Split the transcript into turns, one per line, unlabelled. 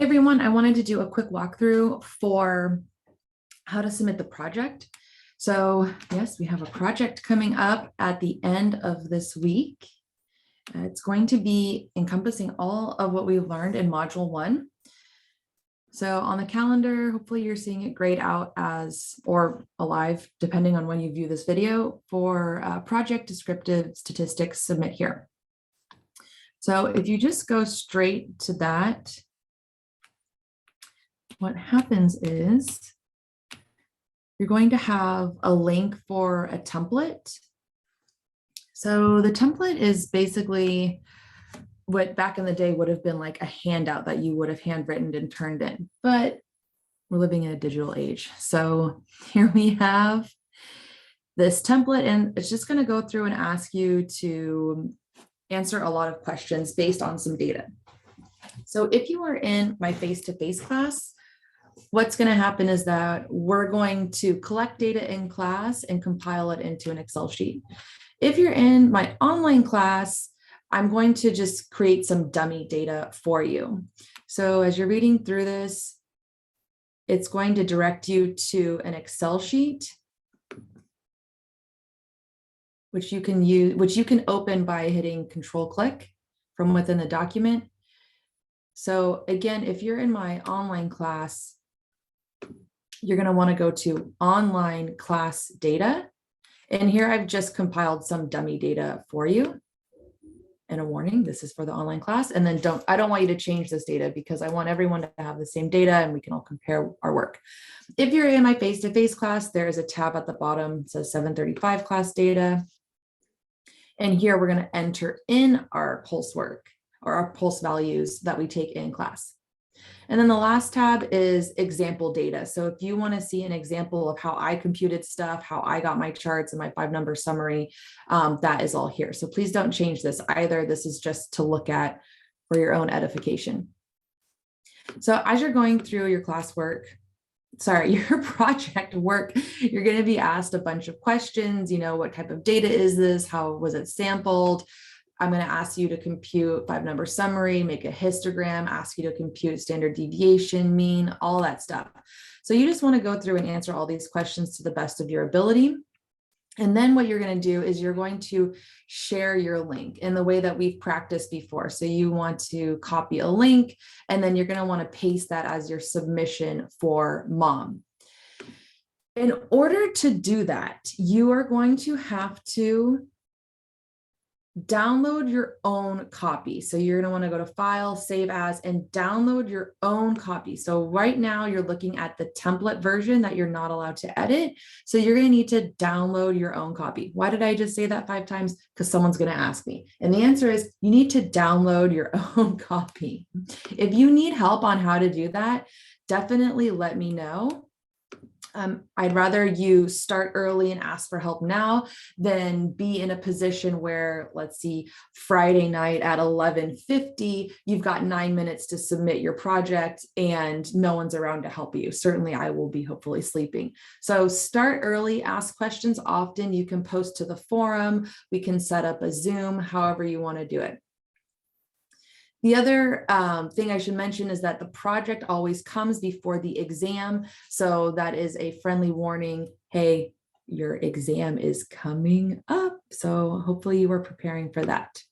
Hey everyone, I wanted to do a quick walkthrough for how to submit the project. So yes, we have a project coming up at the end of this week. It's going to be encompassing all of what we've learned in module 1. So on the calendar, hopefully you're seeing it grayed out as, or alive, depending on when you view this video, for project descriptive statistics submit here. So if you just go straight to that, what happens is you're going to have a link for a template. So the template is basically what back in the day would have been like a handout that you would have handwritten and turned in, but we're living in a digital age. So here we have this template, and it's just going to go through and ask you to answer a lot of questions based on some data. So if you are in my face-to-face class, what's going to happen is that we're going to collect data in class and compile it into an Excel sheet. If you're in my online class, I'm going to just create some dummy data for you. So as you're reading through this, it's going to direct you to an Excel sheet, which you can use, which you can open by hitting Control-click from within the document. So again, if you're in my online class, you're going to want to go to online class data. And here I've just compiled some dummy data for you. And a warning, this is for the online class. And then I don't want you to change this data because I want everyone to have the same data and we can all compare our work. If you're in my face-to-face class, there is a tab at the bottom that says 735 class data. And here we're going to enter in our pulse work or our pulse values that we take in class. And then the last tab is example data. So if you want to see an example of how I computed stuff, how I got my charts and my 5-number summary, that is all here. So please don't change this either. This is just to look at for your own edification. So as you're going through your classwork, your project work, you're going to be asked a bunch of questions. You know, what type of data is this? How was it sampled? I'm going to ask you to compute 5-number summary, make a histogram, ask you to compute standard deviation, mean, all that stuff. So you just want to go through and answer all these questions to the best of your ability. And then what you're going to do is you're going to share your link in the way that we've practiced before. So you want to copy a link, and then you're going to want to paste that as your submission for MOM. In order to do that, you are going to have to download your own copy. So you're going to want to go to File, Save As, and download your own copy. So right now you're looking at the template version that you're not allowed to edit. So you're going to need to download your own copy. Why did I just say that 5 times? Because someone's going to ask me. And the answer is you need to download your own copy. If you need help on how to do that, definitely let me know. I'd rather you start early and ask for help now than be in a position where, let's see, Friday night at 11:50, you've got 9 minutes to submit your project and no one's around to help you. Certainly I will be hopefully sleeping. So start early, ask questions often. You can post to the forum. We can set up a Zoom, however you want to do it. The other thing I should mention is that the project always comes before the exam. So that is a friendly warning. Hey, your exam is coming up. So hopefully you are preparing for that.